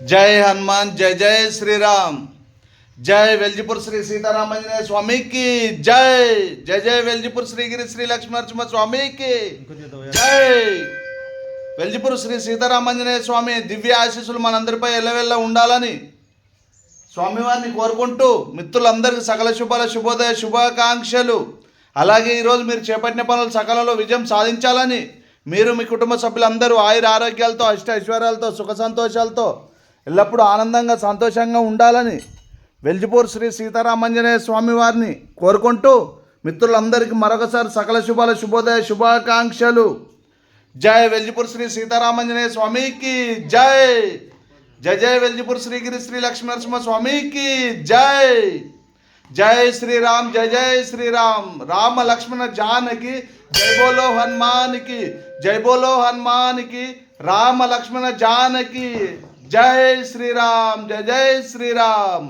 जय हनुमान, जय जय श्री राम। जय वेल्जीपुर श्री सीतारामंजनेय स्वामी की जय। जय जय वेल्जीपुर श्री गिरी श्री लक्ष्मी नरसिंह स्वामी की जय। వెల్జిపూర్ శ్రీ సీతారామంజనేయ స్వామి దివ్య ఆశీస్సులు మనందరిపై ఎల్లవెల్ల ఉండాలని స్వామివారిని కోరుకుంటూ మిత్రులందరికీ సకల శుభాల శుభోదయ శుభాకాంక్షలు. అలాగే ఈరోజు మీరు చేపట్టిన పనులు సకలలో విజయం సాధించాలని, మీరు మీ కుటుంబ సభ్యులందరూ ఆయుర ఆరోగ్యాలతో అష్ట ఐశ్వర్యాలతో సుఖ సంతోషాలతో ఎల్లప్పుడూ ఆనందంగా సంతోషంగా ఉండాలని వెల్జిపూర్ శ్రీ సీతారామంజనేయ స్వామి వారిని కోరుకుంటూ మిత్రులందరికీ మరొకసారి సకల శుభాల శుభోదయ శుభాకాంక్షలు. जय वेल्जीपुर श्री सीतारामंजनेय स्वामी की जय। जय जय वेल्जीपुर श्री गिरी श्री लक्ष्मी नरसिंह स्वामी की जय। जय श्री राम, जय जय श्री राम। राम लक्ष्मण जानकी जय बोलो हनुमान की, जय बोलो हनुमान की। राम लक्ष्मण जानकी जय श्री राम, जय जय श्री राम।